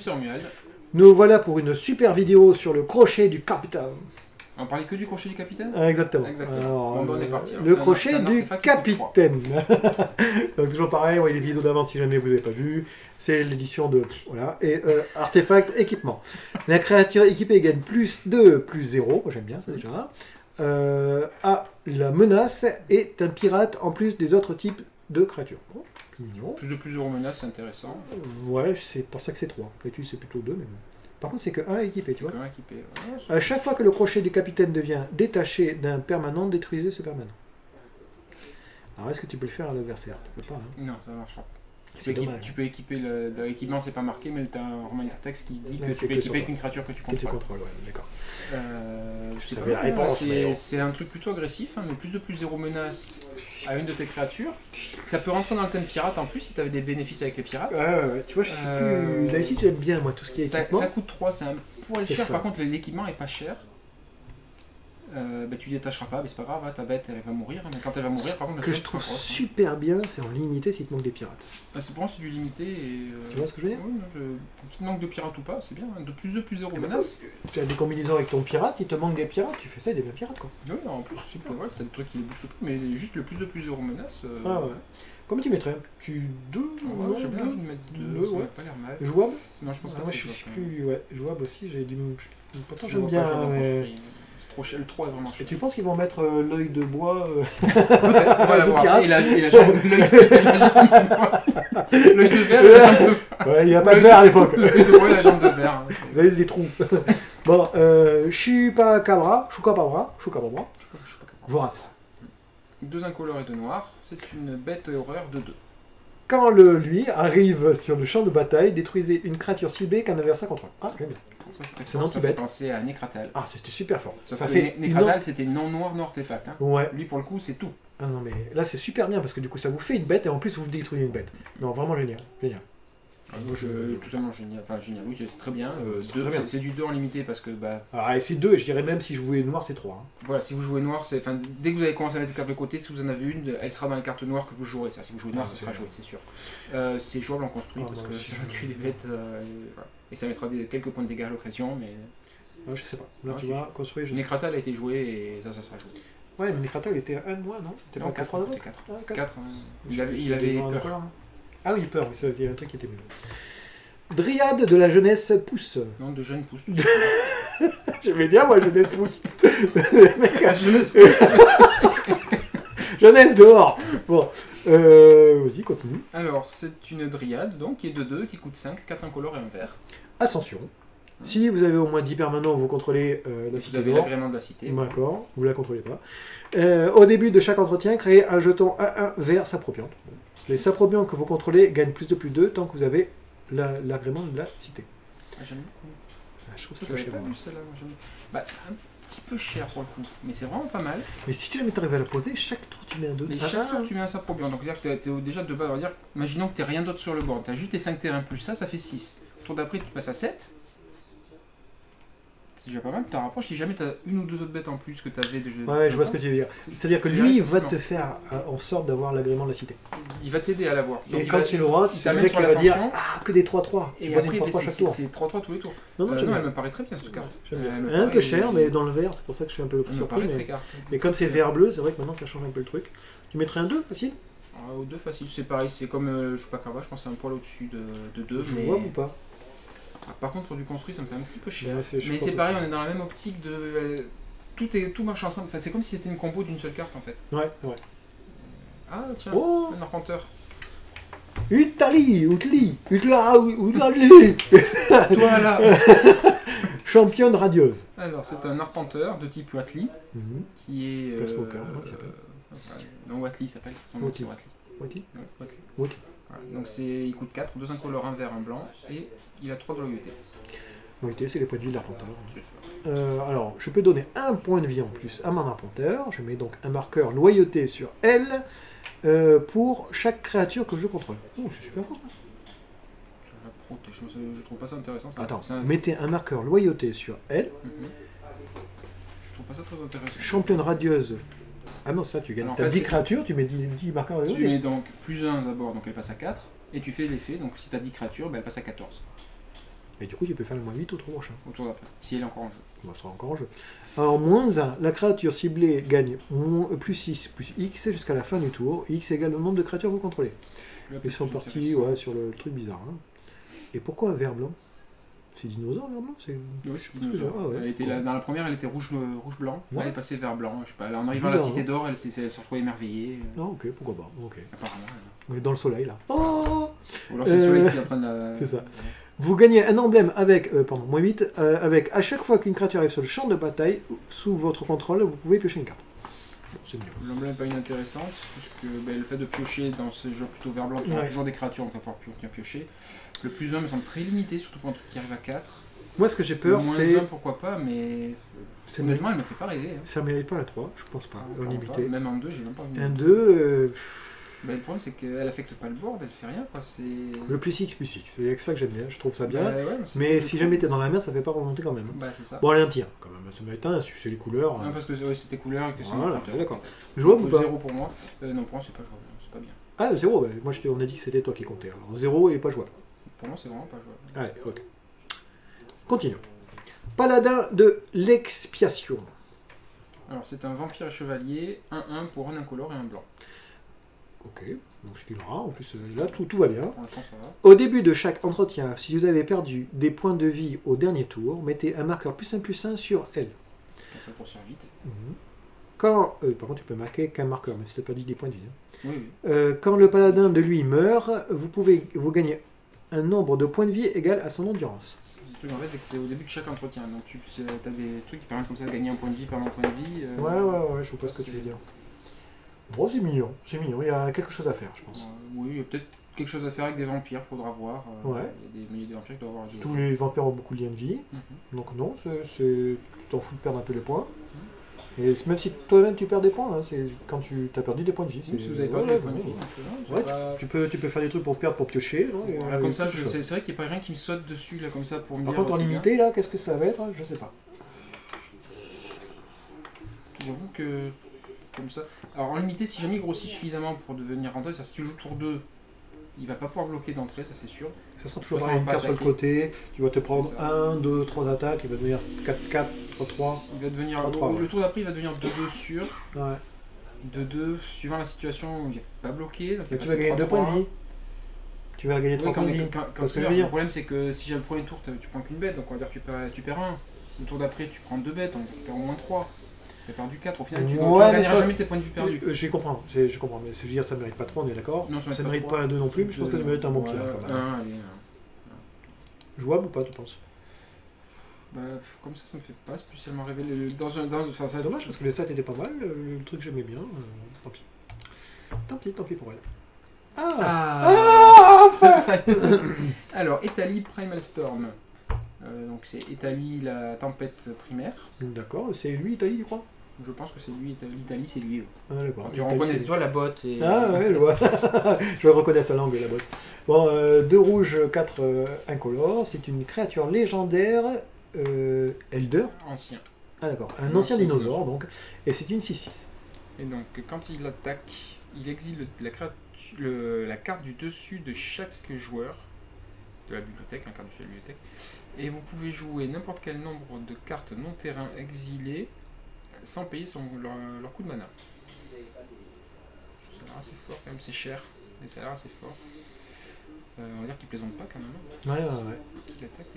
Samuel. Nous voilà pour une super vidéo sur le crochet du capitaine. On parlait que du crochet du capitaine? Exactement. Alors, bon, ben, on est parti. Le crochet du capitaine. Donc toujours pareil, voyez les vidéos d'avant si jamais vous n'avez pas vu. C'est l'édition de... Voilà. Et artefact équipement. La créature équipée gagne plus 2, plus 0. J'aime bien ça déjà. La menace est un pirate en plus des autres types de créatures. Oh, mignon. Plus de plus 0 menace, c'est intéressant. Ouais, c'est pour ça que c'est 3. D'habitude c'est plutôt 2, mais bon. Par contre, c'est que 1 équipé, tu vois. Équipé. À chaque fois que le crochet du capitaine devient détaché d'un permanent, détruisez ce permanent. Alors, est-ce que tu peux le faire à l'adversaire? Tu peux pas, hein? Non, ça ne marchera pas. Tu peux équiper l'équipement, c'est pas marqué, mais tu as un reminder text qui dit que tu peux équiper qu'une créature que tu contrôles. Ouais, d'accord. Je sais pas, la réponse, c'est un truc plutôt agressif, hein, mais plus de plus 0 menace à une de tes créatures. Ça peut rentrer dans le thème pirate en plus si tu avais des bénéfices avec les pirates. Ouais, tu vois, je sais plus. D'habitude, j'aime bien moi tout ce qui est équipement. Ça coûte 3, c'est un poil cher. Par contre, l'équipement est pas cher. Tu détacheras pas, mais c'est pas grave, hein, ta bête elle va mourir, mais quand elle va mourir, par contre, ce que je trouve super bien, c'est en limité s'il te manque des pirates. Pour moi, c'est du limité et. Tu vois ce que je veux dire? Oui, s'il te manque de pirates ou pas, c'est bien, de plus 2, plus 0 menace. Tu as des combinaisons avec ton pirate, il te manque des pirates, tu fais ça et des pirates quoi. Oui, en plus, c'est super, c'est des trucs qui les boostent tout, mais juste le plus 2, plus 0 menace. Ah ouais. Combien tu mettrais? Tu 2? Ouais, j'ai bien envie de mettre 2, ça n'a pas l'air mal. Jouable? Non, je pense pas que c'est plus, ouais, jouable aussi, j'ai du. Pourtant, j'aime bien. C'est trop cher, le 3 est vraiment cher. Et tu penses qu'ils vont mettre l'œil de bois et la jambe, l'œil de verre et la jambe de... Ouais, il n'y a pas de verre à l'époque. L'œil de bois et la jambe de verre. Vous avez des trous. Bon, Chupacabra, vorace. 2 incolores et 2 noirs, c'est une bête horreur de 2. Quand lui arrive sur le champ de bataille, détruisez une créature ciblée qu'un adversaire contrôle. Ah, j'aime bien. C'est un anti-bête. Penser à Nécratal. Ah, c'était super fort. Ça fait Nécratal, c'était non artefact. Hein. Ouais. Lui, pour le coup, c'est tout. Ah non, mais là, c'est super bien parce que du coup, ça vous fait une bête et en plus, vous détruisez une bête. Non, vraiment génial. Génial. Moi, tout simplement génial. Enfin, génial, oui, c'est très bien. C'est du 2 en limité parce que. Alors, c'est 2, je dirais même si je jouais noir, c'est 3. Hein. Voilà, si vous jouez noir, dès que vous avez commencé à mettre des cartes de côté, si vous en avez une, elle sera dans les cartes noires que vous jouerez. Ça, si vous jouez noir, ça sera joué, c'est sûr. C'est jouable en construit parce que ça va tuer les bêtes. Et ça mettra quelques points de dégâts à l'occasion, mais. Ah, je sais pas. Là, tu vois, construire. Nécratal a été joué et ça sera joué. Ouais, mais Nécratal était 1 de moins, non? C'était pas 4 de 4. Il avait peur. Ah oui, peur, mais il y a un truc qui était mieux. Dryade de la jeunesse pousse. Non, de jeune pousse. J'aimais bien, moi, jeunesse pousse. Jeunesse pousse. Jeunesse dehors. Bon, vas-y, continue. Alors, c'est une dryade, donc, qui est de 2, qui coûte 5, 4 incolores et 1 vert. Ascension. Si vous avez au moins 10 permanents, vous contrôlez la cité. Vous avez l'agrément de la cité. D'accord, vous ne la contrôlez pas. Au début de chaque entretien, créez un jeton 1-1 vert sapropiante. Les sapropiantes que vous contrôlez gagnent plus de plus 2 tant que vous avez l'agrément de la cité. Ah, j'aime beaucoup. Je trouve ça pas cher. Pas vu celle-là, c'est un petit peu cher pour le coup, mais c'est vraiment pas mal. Mais si tu arrives à la poser, chaque tour tu mets un 2. Mais chaque tour tu mets un sapropiant, donc c'est-à-dire que tu es déjà de base, on va dire, imaginons que tu n'as rien d'autre sur le board, tu as juste tes 5 terrains plus ça fait 6. Le tour d'après tu passes à 7. C'est déjà pas mal, tu te rapproches si jamais tu as une ou 2 autres bêtes en plus que tu avais déjà. Ouais, je vois ce que tu veux dire. C'est-à-dire que lui, il va te faire en sorte d'avoir l'agrément de la cité. Il va t'aider à l'avoir. Et quand tu l'auras, c'est le mec qui va dire ah, que des 3-3. Et après, c'est 3-3 tous les tours. Non, elle me paraît très bien cette carte. Un peu cher, mais dans le vert, c'est pour ça que je suis un peu surpris. Et comme c'est vert-bleu, c'est vrai que maintenant ça change un peu le truc. Tu mettrais un 2 facile? Au 2 facile, c'est pareil, c'est comme je sais pas Carva, je pense que c'est un poil au-dessus de 2. Je vois ou pas? Par contre, pour du construit, ça me fait un petit peu cher. Ouais, mais c'est pareil, on est dans la même optique de. Tout marche ensemble. Enfin, c'est comme si c'était une combo d'une seule carte en fait. Ouais. Ah, tiens, un arpenteur. Utali. Toi là. Championne radieuse. Alors, c'est un arpenteur de type Watley qui est. Non, Watley s'appelle. Watley. Donc il coûte 4, 2 incolores, 1 vert, 1 blanc, et il a 3 de loyauté. Loyauté, c'est les points de vie de l'arpenteur. Alors, je peux donner un point de vie en plus à mon arpenteur. Je mets donc un marqueur loyauté sur elle pour chaque créature que je contrôle. Oh, c'est super fort. Je trouve pas ça intéressant. Attends, mettez un marqueur loyauté sur elle. Je trouve pas ça très intéressant. Championne radieuse. Ah non, ça, tu gagnes. Tu as 10 créatures, tu mets 10 marqueurs loyauté. Tu mets donc plus 1 d'abord, donc elle passe à 4. Et tu fais l'effet, donc si tu as 10 créatures, elle passe à 14. Et du coup, tu peux faire le -8 au tour prochain. Au tour d'après, si elle est encore en jeu. Bon, ça sera encore en jeu. Alors, -1, la créature ciblée gagne +6 plus X jusqu'à la fin du tour. X égale le nombre de créatures que vous contrôlez. Ils sont partis sur le truc bizarre. Hein. Et pourquoi vert blanc? C'est dinosaure vert blanc? Oui, c'est dinosaure. Ah, ouais. Elle était dans la première, elle était rouge-blanc. Ouais. Elle est passée vert blanc. Je sais pas, en arrivant à la Cité d'Or, elle s'est retrouvée émerveillée. Ah, ok, pourquoi pas. Okay. Apparemment. On est dans le soleil là. Oh, ou alors c'est le soleil qui est en train de. C'est ça. Vous gagnez un emblème avec, -8, avec à chaque fois qu'une créature arrive sur le champ de bataille, sous votre contrôle, vous pouvez piocher une carte. Bon, c'est mieux. L'emblème n'est pas inintéressante, puisque le fait de piocher dans ce jeu plutôt vert blanc, tu as toujours des créatures, donc il va falloir piocher. Le +1 me semble très limité, surtout pour un truc qui arrive à 4. Moi, ce que j'ai peur, c'est. Le -1, pourquoi pas, mais. Honnêtement, il me fait pas rêver. Hein. Ça mérite pas la 3, je pense pas, limité. Même en 2, j'ai même pas vu. Un 2. Le problème, c'est qu'elle affecte pas le board, elle fait rien, quoi. Le +X, c'est avec ça que j'aime bien, je trouve ça bien. Ouais, mais si jamais t'es dans la mer, ça fait pas remonter quand même. Bah, c'est ça. Bon, allez, un petit 1 quand même, ça mérite un, c'est les couleurs. Non, parce que c'était couleurs et que c'est. Voilà, d'accord. Jouable ou pas? 0 pour moi. Non, pour moi, c'est pas jouable, c'est pas bien. Ah, 0, moi on a dit que c'était toi qui comptais. Alors 0 et pas jouable. Pour moi, c'est vraiment pas jouable. Allez, ok. Continuons. Paladin de l'expiation. Alors, c'est un vampire et chevalier, 1-1 pour un incolore et un blanc. Ok, donc je l'aura. En plus, là, tout va bien. Pour l'instant, ça va. Au début de chaque entretien, si vous avez perdu des points de vie au dernier tour, mettez un marqueur +1/+1 sur elle. Pour faire vite. Quand, par contre, tu peux marquer qu'un marqueur, même si tu as perdu des points de vie. Hein. Oui. Quand le paladin de lui meurt, vous gagnez un nombre de points de vie égal à son endurance. Le truc en fait, c'est que c'est au début de chaque entretien. Donc tu as des trucs qui permettent comme ça de gagner un point de vie, perdre un point de vie. Ouais, je vois pas ce que tu veux dire. Bon, c'est mignon, il y a quelque chose à faire, je pense. Oui, il y a peut-être quelque chose à faire avec des vampires, faudra voir. Ouais. Il y a des vampires qui doivent avoir... Tous les vampires ont beaucoup de liens de vie, donc non, tu t'en fous de perdre un peu de points. Et même si toi-même tu perds des points, hein, c'est quand tu as perdu des points de vie. Si vous avez perdu des points de vie. Tu peux faire des trucs pour perdre, pour piocher. Voilà, comme ça, c'est vrai qu'il n'y a pas rien qui me saute dessus là, comme ça pour me dire. Par contre, en limité, là, qu'est-ce que ça va être? Je sais pas. J'avoue que. Comme ça. Alors en limité, si jamais il grossit suffisamment pour devenir rentable, ça si tu joues tour 2, il va pas pouvoir bloquer d'entrée, ça c'est sûr. Ça sera toujours pareil, une carte sur le côté, tu vas te prendre 1, 2, 3 attaques, il va devenir 4, 4, 3, 3. Il va devenir. 3, le tour d'après, il va devenir 2-2 sûr. Ouais. 2-2, suivant la situation, il n'est pas bloqué. Donc tu vas gagner 2 points de vie. Tu vas gagner 3 points de vie. Le problème, c'est que si j'ai le premier tour, tu prends qu'une bête, donc on va dire que tu perds 1. Le tour d'après, tu prends 2 bêtes, donc tu perds au moins 3. Tu as perdu 4, au final, tu ne gagneras jamais tes points de vue perdus. Je comprends, mais je veux dire, ça ne mérite pas 3, on est d'accord. Ça ne mérite pas un 2 non plus, mais je pense que ça mérite un bon petit 1 quand même. Jouable ou pas, tu penses? Bah, comme ça me fait pas spécialement rêver. C'est dommage parce que les stats étaient pas mal, le truc j'aimais bien. Tant pis pour elle. Enfin. Alors, Italie Primal Storm. Donc c'est Italie, la tempête primaire. D'accord, c'est lui Italie, tu crois? Je pense que c'est lui, l'Italie c'est lui. Ah, d'accord. Tu reconnais toi la botte et... Ah ouais, je vois. Je reconnais sa langue, la botte. Bon, 2 rouges, 4 incolores. C'est une créature légendaire Elder. Ancien. Ah d'accord, un ancien dinosaure donc. Et c'est une 6-6. Et donc quand il attaque, il exile la carte du dessus de chaque joueur de la bibliothèque, la carte du dessus de la bibliothèque. Et vous pouvez jouer n'importe quel nombre de cartes non-terrain exilées sans payer leur coût de mana. Ça a l'air assez fort quand même, c'est cher, mais ça a l'air assez fort. On va dire qu'il plaisante pas quand même. Ouais. Il attaque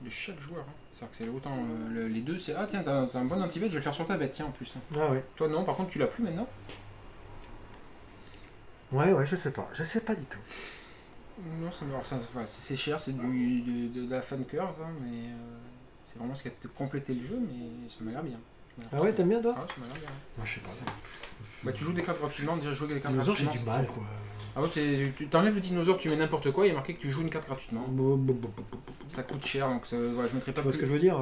de chaque joueur. Hein. C'est-à-dire que c'est autant les deux, c'est... Ah tiens, t'as un bon anti-bête, je vais le faire sur ta bête, tiens en plus. Hein. Ah ouais. Toi non, par contre tu l'as plus maintenant. Ouais, je sais pas du tout. Non, c'est cher, c'est de la fan curve, hein, mais c'est vraiment ce qui a complété le jeu, mais ça m'a l'air bien. Ah ouais, t'aimes bien toi? Ah ouais, ça m'a l'air bien. Moi je sais pas. Bah, tu joues des cartes gratuitement, déjà jouer des cartes gratuitement. Dinosaure, j'ai du mal quoi. Ah ouais, tu t'enlèves le dinosaure, tu mets n'importe quoi, il y a marqué que tu joues une carte gratuitement. Ça coûte cher, donc voilà, je mettrais pas. Tu vois ce que je veux dire?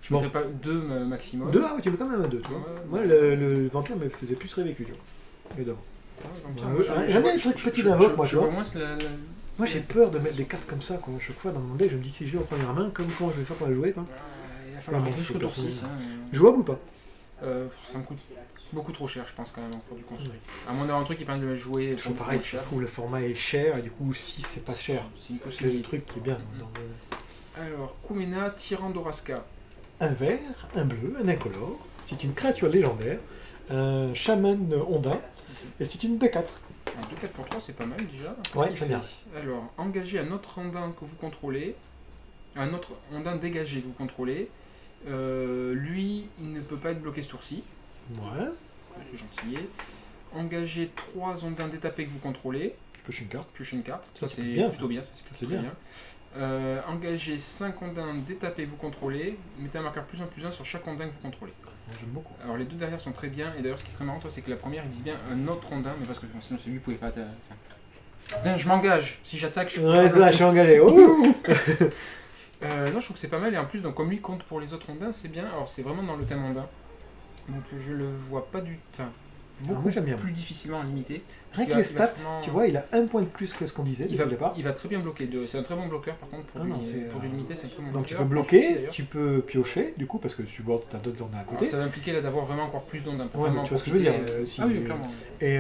Je mettrais pas 2 maximum. 2, ah ouais, tu mets quand même un 2, tu vois. Moi le vampire me faisait plus rêver que lui. Mais d'abord. J'aime bien les trucs petits d'invoque, moi, tu vois. Moi, j'ai peur de mettre des cartes comme ça, quoi. À chaque fois, dans mon deck, je me dis si je vais en première main, comme quand je vais faire pour la jouer, quoi. Il va falloir jusqu'au tour 6. Jouable ou pas? Ça me coûte Beaucoup trop cher, je pense, quand même, pour du construit. À moins d'avoir un truc qui permet de le jouer. Toujours pareil, je trouve le format est cher, et du coup, 6 c'est pas cher. C'est le truc qui est bien. Alors, Kumena Tyrandorasca. Un vert, un bleu, un incolore. C'est une créature légendaire. Un chaman ondin. Et c'est une 2-4. Un 2-4 pour 3, c'est pas mal déjà. Ouais, très bien. Alors, engagez un autre ondin que vous contrôlez. Un autre ondin dégagé que vous contrôlez. Lui, il ne peut pas être bloqué ce tour-ci. Ouais. C'est gentil. Engagez 3 ondins détapés que vous contrôlez. Piocher une carte. Piocher une carte. Ça, c'est bien, plutôt bien. C'est bien. Engagez 5 ondins détapés que vous contrôlez. Mettez un marqueur +1/+1 sur chaque ondin que vous contrôlez. J'aime beaucoup. Alors les deux derrière sont très bien. Et d'ailleurs, ce qui est très marrant, c'est que la première, il dit bien un autre ondin, mais parce que sinon celui ne pouvait pas. Tiens, je m'engage. Si j'attaque, je. Ouais, ça, je suis engagé. Non, je trouve que c'est pas mal. Et en plus, donc, comme lui compte pour les autres ondins, c'est bien. Alors, c'est vraiment dans le thème ondin. Donc, je le vois pas du tout. Beaucoup plus difficilement à limiter. Rien que les stats, vraiment... tu vois, il a un point de plus que ce qu'on disait. Il va très bien bloquer. C'est un très bon bloqueur, par contre, pour du limiter, c'est un très bon bloqueur. Donc, tu peux bloquer, tu peux piocher, du coup, parce que tu as d'autres ondins à côté. Alors, ça va impliquer là d'avoir vraiment encore plus d'ondins. Ouais, tu vois ce que je veux dire. Ah oui, clairement. Et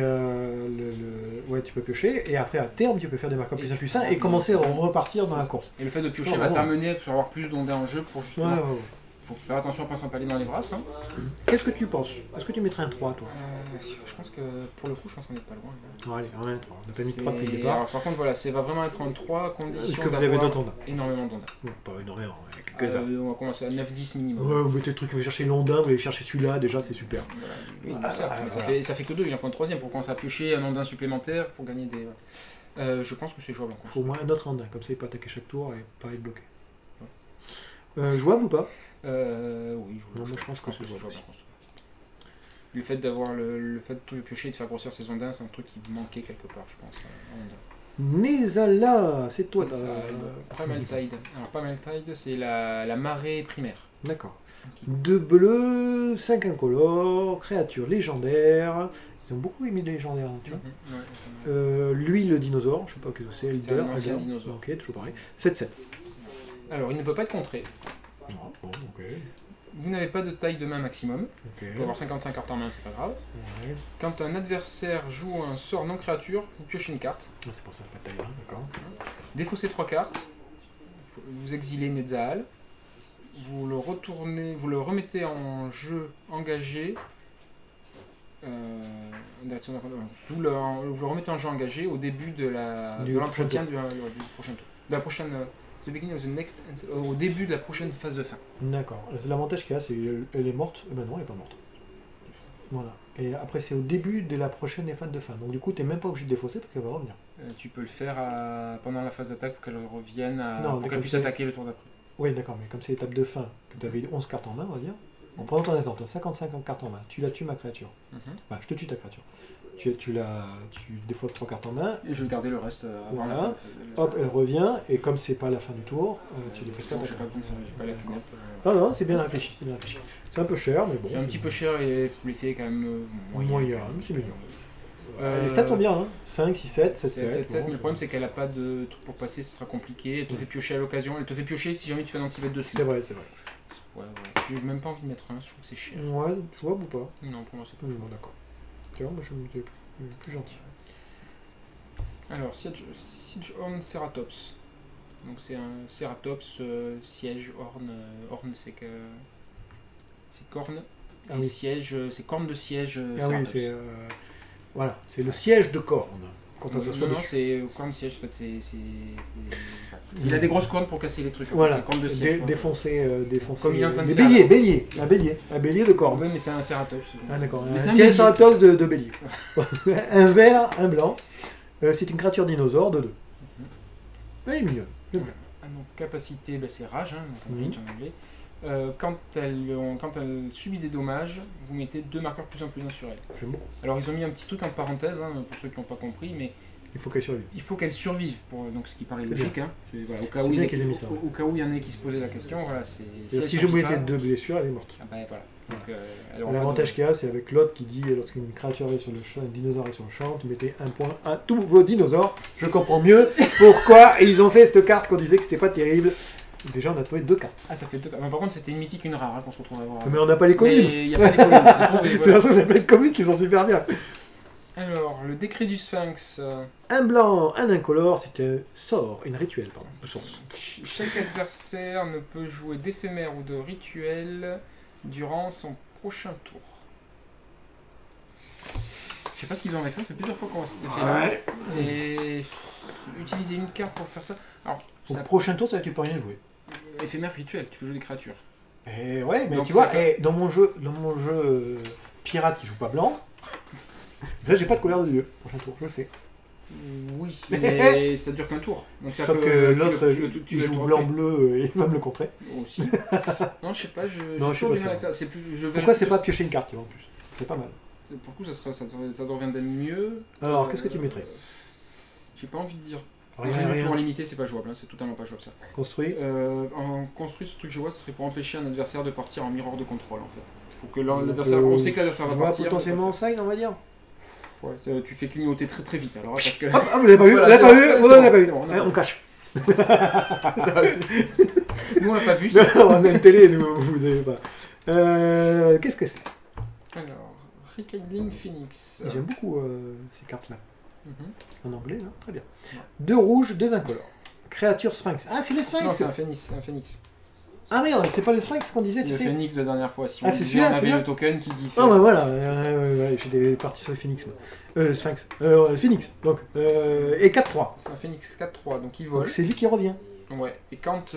ouais, tu peux piocher, et après, à terme, tu peux faire des marqueurs +1/+1 et commencer à repartir dans la course. Et le fait de piocher va t'amener à avoir plus d'ondins en jeu pour justement. Faut faire attention à ne pas s'empaler dans les brasses. Hein. Qu'est-ce que tu penses? Est-ce que tu mettrais un 3 toi? Je pense que pour le coup, je pense qu'on n'est pas loin. Bon, allez, on met un 3. On n'a pas mis 3 depuis le départ. Alors, par contre, voilà, ça va vraiment être un 3 à condition que vous avez d'autres ondins. Énormément d'ondins. Pas énormément, quelques-uns. On va commencer à 9-10 minimum. Ouais, vous mettez le truc, vous allez chercher l'ondin, vous allez chercher celui-là, déjà c'est super. Voilà. Oui, ça fait que 2, il en faut un troisième pour commencer à piocher un ondin supplémentaire pour gagner des. Je pense que c'est jouable. Il faut au moins un autre ondin, comme ça il peut attaquer chaque tour et pas être bloqué. Jouable ou pas? Oui, non, moi je pense que c'est jouable. Le fait d'avoir le fait de tout piocher et de faire grossir ses ondins, c'est un truc qui manquait quelque part, je pense. Nezala, c'est toi. Primaltide. Alors Primaltide, c'est la marée primaire. D'accord. 2 bleus, 5 incolores, créature légendaire. Ils ont beaucoup aimé les légendaires, hein, tu vois. Lui, le dinosaure, je sais pas ce que c'est, leader. C'est un dinosaure. Ok, toujours pareil. 7-7. Alors, il ne peut pas être contré. Non, bon, ok. Vous n'avez pas de taille de main maximum. Okay. Vous pouvez avoir 55 cartes en main, c'est pas grave. Ouais. Quand un adversaire joue un sort non créature, vous piochez une carte. Ah, c'est pour ça, pas de taille, d'accord. Défaussez 3 cartes. Vous exilez Nezahal. Vous le retournez, vous le remettez en jeu engagé. Vous le remettez en jeu engagé au début de l'entretien du prochain tour. De la prochaine. The beginning of the next, au début de la prochaine phase de fin. D'accord. L'avantage qu'il y a, c'est qu'elle est morte. Ben non, elle n'est pas morte. Voilà. Et après, c'est au début de la prochaine phase de fin. Donc du coup, tu n'es même pas obligé de défausser parce qu'elle va revenir. Tu peux le faire pendant la phase d'attaque pour qu'elle revienne, pour qu'elle puisse attaquer le tour d'après. Oui, d'accord, mais comme c'est l'étape de fin, que tu avais 11 cartes en main, on va dire. En prenant ton exemple, tu as 55 cartes en main, tu la tues ma créature. Enfin, je te tue ta créature. Tu défausses 3 cartes en main. Et je vais garder le reste avant la fin. Hop, elle revient, et comme c'est pas la fin du tour, tu défausses pas ta carte. Non, c'est bien réfléchi, c'est un peu cher, mais bon. C'est un petit peu cher et l'effet est quand même moyen, c'est mignon. Les stats sont bien, hein. 5, 6, 7, 7, 7, mais le problème c'est qu'elle n'a pas de truc pour passer, ce sera compliqué. Elle te fait piocher à l'occasion, elle te fait piocher si jamais tu fais un anti-vet dessus. C'est vrai. Ouais. J'ai même pas envie de mettre un, je trouve que c'est cher. Ouais, tu vois ou pas? Non, pour moi c'est pas. Bon, d'accord. Tu vois, moi je me dis plus gentil. Alors, Siege-Horn Ceratops. Donc c'est un Ceratops, siège, horn. Horn c'est que. C'est corne. Et oui. Siège, c'est corne de siège. Oui, c'est. Voilà, c'est le siège de corne. Non, c'est corne siège, en fait, il a des grosses cornes pour casser les trucs. Voilà, corne de siège. Défoncer. Comme il est en train de faire. Un bélier de corne. Oui, mais c'est un Ceratops. Ah d'accord, un Ceratops de bélier. Un vert, un blanc. C'est une créature dinosaure de 2. Elle est mignonne. Donc, capacité, c'est rage, comme Rage en anglais. Quand elle subit des dommages, vous mettez 2 marqueurs +1/+1 sur elle. J'aime beaucoup. Alors ils ont mis un petit truc en parenthèse, pour ceux qui n'ont pas compris, mais il faut qu'elle survive. Il faut qu'elle survive, donc ce qui paraît logique. Voilà, au cas où il y en a qui se posaient la question, voilà, si je mettais 2 blessures, elle est morte. Ah bah, voilà. L'avantage qu'il y a, c'est avec l'autre qui dit lorsqu'une créature est sur le champ, un dinosaure est sur le champ, tu mettez un point à tous vos dinosaures. Je comprends mieux pourquoi ils ont fait cette carte qu'on disait que c'était pas terrible. Déjà, on a trouvé 2 cartes. Ah, ça fait 2 cartes. Par contre, c'était une mythique, une rare qu'on se retrouve à avoir. Mais on n'a pas les communes. Il n'y a pas les communes. De toute façon, j'ai plein de communes qui sont super bien. Alors, le décret du Sphinx. Un blanc, un incolore, c'est un sort, une rituel, pardon. Chaque adversaire ne peut jouer d'éphémère ou de rituel durant son prochain tour. Je sais pas ce qu'ils ont avec ça, ça fait plusieurs fois qu'on va s'être fait là. Et utiliser une carte pour faire ça. Alors, au prochain tour, ça tu peux rien jouer. Éphémère rituel, tu peux jouer des créatures. Et ouais, mais donc, tu vois, dans mon jeu pirate qui joue pas blanc, ça j'ai pas de colère de dieu. Prochain tour, je le sais. Oui, mais ça dure qu'un tour. Donc ça sauf que l'autre, tu joue blanc-bleu et il va me le contrer. Aussi. Non, je sais pas, non, je sais pas avec ça. Pourquoi c'est pas piocher une carte, tu vois, en plus? C'est pas mal. Pour le coup, ça devrait d'être mieux. Alors, qu'est-ce que tu mettrais? J'ai pas envie de dire. Rien. Pour en limiter, c'est pas jouable, hein, c'est totalement pas jouable ça. Construit en construit, ce truc que je vois, ce serait pour empêcher un adversaire de partir en mirror de contrôle en fait. Pour que l'adversaire, on sait que l'adversaire va partir. Potentiellement en side, on va dire. Ouais, tu fais clignoter très très vite alors parce que. Hop, vous l'avez pas vu, voilà, vous l'avez pas vu, on cache. Nous on l'a pas vu. Non, on a une télé, nous, vous n'avez pas. Qu'est-ce que c'est? Alors, Rekindling Phoenix. J'aime beaucoup ces cartes-là. En anglais, là, très bien. 2 rouges, 2 incolores. Créature Sphinx. Ah, c'est le Sphinx. Non, c'est un phénix. Ah merde, c'est pas le Sphinx qu'on disait, tu sais. Le Phoenix de la dernière fois. Si c'est celui-là, on avait le token qui dit. Ah bah voilà, j'ai des parties sur le Phoenix. Sphinx. Phoenix, donc. Et 4-3. C'est un Phoenix 4-3, donc il vole. Donc c'est lui qui revient. Ouais, et quand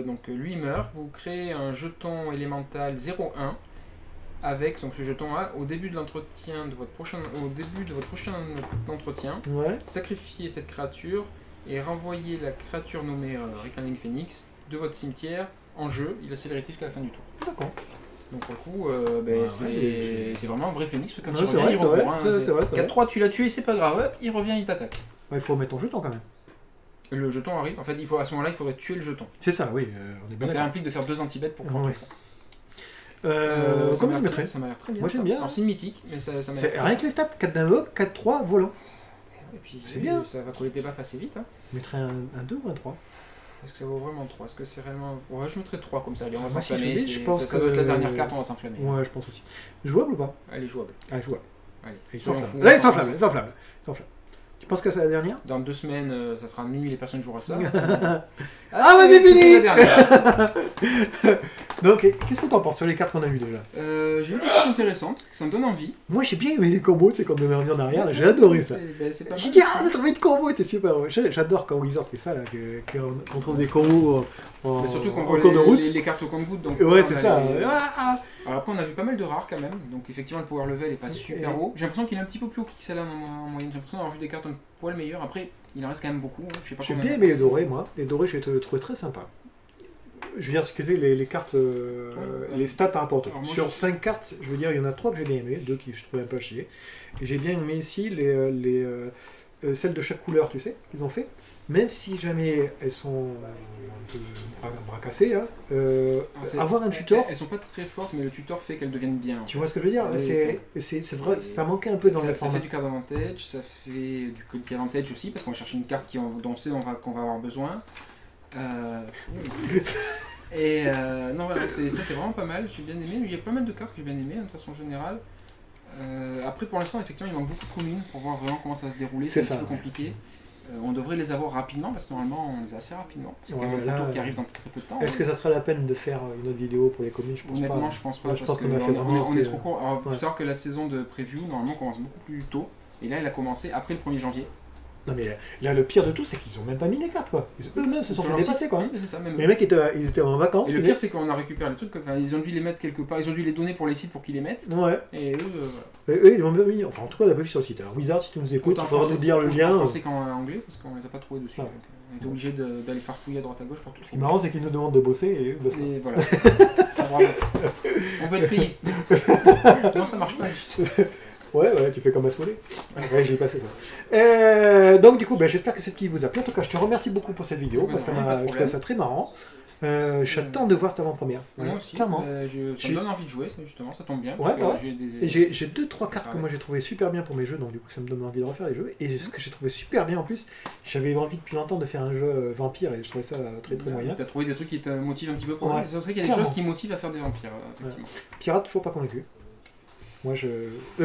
donc, lui meurt, vous créez un jeton élémental 0-1 avec donc, ce jeton A au début de l'entretien de votre prochain entretien. Ouais. Sacrifiez cette créature et renvoyez la créature nommée Rekindling Phoenix de votre cimetière en jeu. Il a célérité jusqu'à la fin du tour. D'accord. Donc pour le coup, c'est vraiment un vrai Phoenix, parce que quand il revient, il recourt. Hein, 4-3, tu l'as tué, c'est pas grave, il revient, il t'attaque. Il faut mettre ton jeton quand même. Le jeton arrive, en fait, à ce moment-là, il faudrait tuer le jeton. C'est ça, oui, on est bien. Donc ça implique de faire 2 anti-bêtes pour pouvoir tuer ça. Comment tu mettrais? Ça m'a l'air très bien. Moi j'aime bien. Alors c'est une mythique, mais ça m'a l'air. Rien que les stats, 4 d'invoque, 4-3, volant. Et puis c'est bien. Ça va coller tes baffes assez vite. Hein. Je mettrais un 2 ou un 3? Est-ce que ça vaut vraiment 3? Est-ce que c'est réellement. Ouais, je mettrais 3 comme ça, allez, on va Moi, s'enflammer. Si je pense ça doit être la dernière carte, on va s'enflammer. Ouais, je pense aussi. Jouable ou pas? Elle est jouable. Ah, jouable. Allez, il s'enflamme. Tu penses que c'est la dernière? Dans 2 semaines, ça sera nuit, les personnes joueront à ça. C'est fini. Donc, qu'est-ce que t'en penses sur les cartes qu'on a vues déjà? J'ai eu des choses intéressantes, ça me donne envie. Moi j'ai bien aimé les combos, c'est qu'on donnait envie en arrière, j'ai adoré ça. J'ai dit, on a trouvé de combos, c'était super. J'adore quand Wizard fait ça, là, qu'on trouve des combos en surtout qu'on cours voit de route. Les cartes au compte-gouttes. Ouais, c'est ça. Alors après, on a vu pas mal de rares quand même, donc effectivement, le power level est pas super haut. J'ai l'impression qu'il est un petit peu plus haut qu'XL en moyenne. J'ai l'impression d'avoir vu des cartes un poil meilleures. Après, il en reste quand même beaucoup. J'ai bien aimé les dorés, moi. Les dorés, j'ai trouvé très sympa. Je veux dire, ce que c'est les cartes, les stats par rapport au sur 5 cartes, je veux dire, il y en a 3 que j'ai bien aimé, 2 qui je trouvais un peu chier. Et j'ai bien aimé ici celles de chaque couleur, tu sais, qu'ils ont fait. Même si jamais elles sont un peu bracassées, hein, avoir un tutor. Elles sont pas très fortes, mais le tutor fait qu'elles deviennent bien. Tu vois ce que je veux dire? C'est vrai, ça manquait un peu dans le format. Ça fait du card advantage, ça fait du quality advantage aussi, parce qu'on va chercher une carte dont on sait qu'on va avoir besoin. Non, voilà, ça c'est vraiment pas mal, j'ai bien aimé. Il y a pas mal de cartes que j'ai bien aimé de façon générale. Après, pour l'instant, effectivement, il manque beaucoup de communes pour voir vraiment comment ça va se dérouler. C'est un peu compliqué. On devrait les avoir rapidement parce que normalement on les a assez rapidement. C'est quand même un retour qui arrive dans très peu de temps. Est-ce que ça sera la peine de faire une autre vidéo pour les communes? Honnêtement, je pense pas. Parce qu'on est trop court. Alors, il faut savoir que la saison de preview normalement commence beaucoup plus tôt. Et là, elle a commencé après le 1er janvier. Non mais là le pire de tout c'est qu'ils ont même pas mis les cartes quoi. Eux-mêmes se sont fait dépasser quoi. Oui, ça, même les mecs ils étaient en vacances. Et le pire c'est qu'on a récupéré les trucs, ils ont dû les mettre quelque part, ils ont dû les donner pour les sites pour qu'ils les mettent. Ouais. Et eux, ils l'ont même mis, enfin en tout cas on l'a pas vu sur le site. Alors Wizard si tu nous écoutes, il faudra nous dire le lien. En français qu'en anglais parce qu'on les a pas trouvés dessus. Donc, on était obligé d'aller farfouiller à droite à gauche pour tout. Ce qui est marrant c'est qu'ils nous demandent de bosser et eux bossent. Et voilà. On veut être payé. Non ça marche pas juste. Ouais, tu fais comme Asmodée. Ouais, j'y ai passé ça. Donc du coup, j'espère que cette vidéo vous a plu. En tout cas, je te remercie beaucoup pour cette vidéo. Ça m'a trouvé ça très marrant. J'attends de voir cette avant-première. Moi aussi, clairement. ça me donne envie de jouer, justement, ça tombe bien. Ouais, ouais. J'ai J'ai 2-3 cartes que moi j'ai trouvé super bien pour mes jeux, donc du coup ça me donne envie de refaire les jeux. Et ce que j'ai trouvé super bien en plus, j'avais envie depuis longtemps de faire un jeu vampire et je trouvais ça très moyen. T'as trouvé des trucs qui te motivent un petit peu pour ouais. C'est vrai qu'il y a des choses qui motivent à faire des vampires, effectivement. Ouais. Pirate, toujours pas convaincu. Moi je.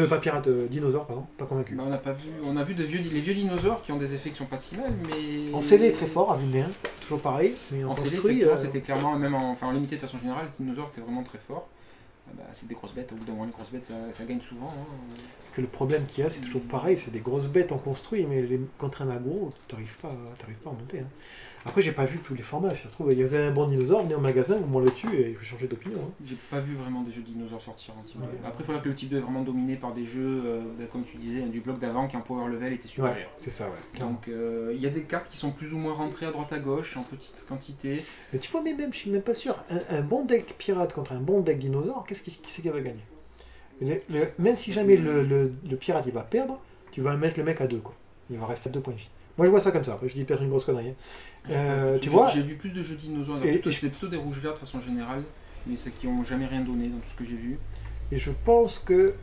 Pas pirate, dinosaure, pardon, pas convaincu. Bah, on a vu les vieux dinosaures qui ont des effets qui sont pas si mal, mais. En scellé très fort, à vue de nez, toujours pareil. Mais en scellé, effectivement, c'était clairement, même en limité de façon générale, les dinosaures étaient vraiment très forts. Bah, c'est des grosses bêtes, au bout d'un moment, les grosses bêtes ça gagne souvent. Hein. Parce que le problème qu'il y a, c'est toujours pareil, c'est des grosses bêtes en construit, mais contre un aggro, t'arrives pas à monter. Hein. Après, j'ai pas vu tous les formats, si ça se trouve, il y avait un bon dinosaure, venez au magasin, vous m'en le tue et je vais changer d'opinion. Hein. J'ai pas vu vraiment des jeux de dinosaures sortir en type. Ouais. Après, il faudra que le type 2 est vraiment dominé par des jeux, comme tu disais, du bloc d'avant qui en power level était supérieur. Ouais, c'est ça, ouais. Donc, il y a des cartes qui sont plus ou moins rentrées à droite à gauche, en petite quantité. Mais tu vois, mais même, je suis même pas sûr, un bon deck pirate contre un bon deck dinosaure, qui c'est qui va gagner? Même si jamais le pirate il va perdre, tu vas mettre le mec à 2, quoi. Il va rester à 2 points de vie. Moi je vois ça comme ça, après je dis peut-être une grosse connerie. Tu vois, j'ai vu plus de jeux dinosaures, c'était plutôt des rouges verts de façon générale, mais ceux qui n'ont jamais rien donné dans tout ce que j'ai vu. Et je pense que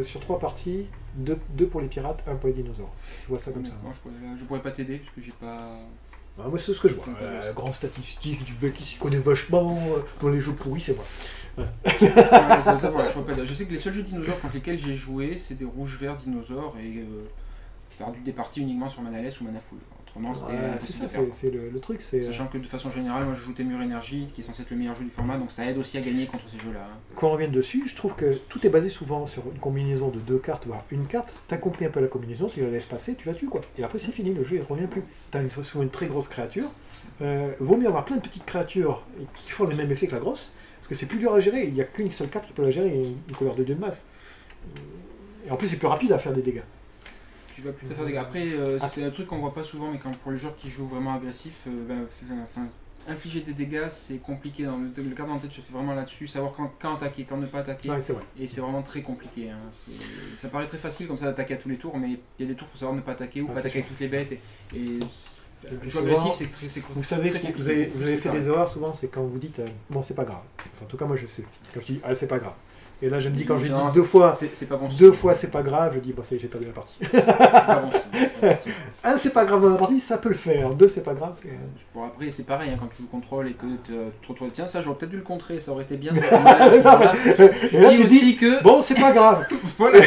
sur 3 parties, 2 pour les pirates, 1 pour les dinosaures. Je vois ça comme ça. Je pourrais pas t'aider parce que j'ai pas. Ah, moi c'est ce que je vois. Grand statistique du mec qui s'y connaît vachement dans les jeux pourris, c'est moi. Ouais. Je sais que les seuls jeux dinosaures contre lesquels j'ai joué, c'est des rouges-verts dinosaures et perdu des parties uniquement sur Manaless ou Manaful. Autrement, c'était. C'est ça, c'est le truc. Sachant que de façon générale, moi je joue Temur Energy, qui est censé être le meilleur jeu du format, donc ça aide aussi à gagner contre ces jeux-là. Quand on revient dessus, je trouve que tout est basé souvent sur une combinaison de 2 cartes, voire une carte. T'as compris un peu la combinaison, tu la laisses passer, tu la tues, quoi. Et après c'est fini, le jeu il revient plus. T'as souvent une très grosse créature. Vaut mieux avoir plein de petites créatures qui font le même effet que la grosse. Parce que c'est plus dur à gérer, il n'y a qu'une seule carte qui peut la gérer, une couleur de 2 de masse. Et en plus, c'est plus rapide à faire des dégâts. Tu vas plus faire des dégâts. Après, c'est un truc qu'on voit pas souvent, mais pour les joueurs qui jouent vraiment agressifs, infliger des dégâts, c'est compliqué. Le carte en tête, je fais vraiment là-dessus, savoir quand attaquer, quand ne pas attaquer. Ouais, c'est vrai. Et c'est vraiment très compliqué. Hein. Ça paraît très facile comme ça d'attaquer à tous les tours, mais il y a des tours, il faut savoir ne pas attaquer ou pas attaquer avec toutes les bêtes. Le jeu agressif, c'est très compliqué. Vous savez que vous avez fait des erreurs souvent, c'est quand vous dites bon, c'est pas grave. Enfin, en tout cas, moi je sais. Quand je dis c'est pas grave. Et là, je me dis quand j'ai dit 2 fois, c'est pas bon, 2 fois c'est pas grave, je dis bon, ça y est, j'ai perdu la partie. C'est pas bon. C'est pas grave dans la partie, ça peut le faire. 2, c'est pas grave. Bon, après, c'est pareil, hein, quand tu le contrôles et que tu te retrouves, tiens, ça j'aurais peut-être dû le contrer, ça aurait été bien. Tu dis aussi que. Bon, c'est pas grave. Voilà.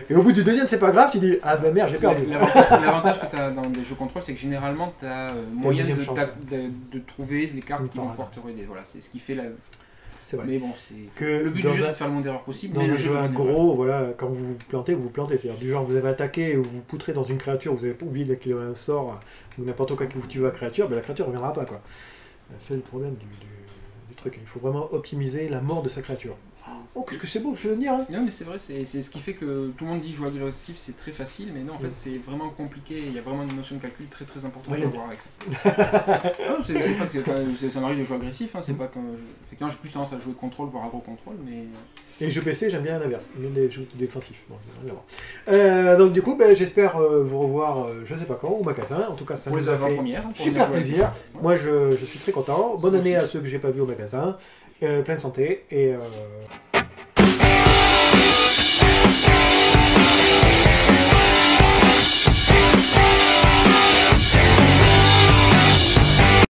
Et au bout du deuxième, c'est pas grave, tu dis ah ben merde, j'ai perdu. L'avantage que tu as dans les jeux contrôle, c'est que généralement, tu as moyen de trouver les cartes qui vont pouvoir te aider. Voilà, c'est ce qui fait la. C'est vrai. Mais bon, le but du jeu, c'est de faire le moins d'erreurs possible. Dans le jeu aggro, voilà, quand vous vous plantez, vous vous plantez. C'est-à-dire du genre, vous avez attaqué ou vous poutrez dans une créature, vous avez pas oublié qu'il y a un sort ou n'importe quoi qui vous tue la créature, ben la créature ne reviendra pas, quoi. C'est le problème du truc. Il faut vraiment optimiser la mort de sa créature. Oh, qu'est-ce que c'est beau, je veux dire. Hein. Non, mais c'est vrai, c'est ce qui fait que tout le monde dit jouer agressif, c'est très facile, mais non, en fait, c'est vraiment compliqué. Il y a vraiment une notion de calcul très très importante à voir avec ça. Non, c'est pas que ça m'arrive de jouer agressif, hein, c'est pas que. Effectivement, j'ai plus tendance à jouer contrôle, voire agro-contrôle, mais. Et les jeux PC, j'aime bien l'inverse, les jeux défensifs. Bon, donc du coup, j'espère vous revoir, je sais pas quand, au magasin. En tout cas, ça nous a fait super plaisir. Ouais. Moi, je suis très content. Bonne année à ceux que j'ai pas vus au magasin. Plein de santé et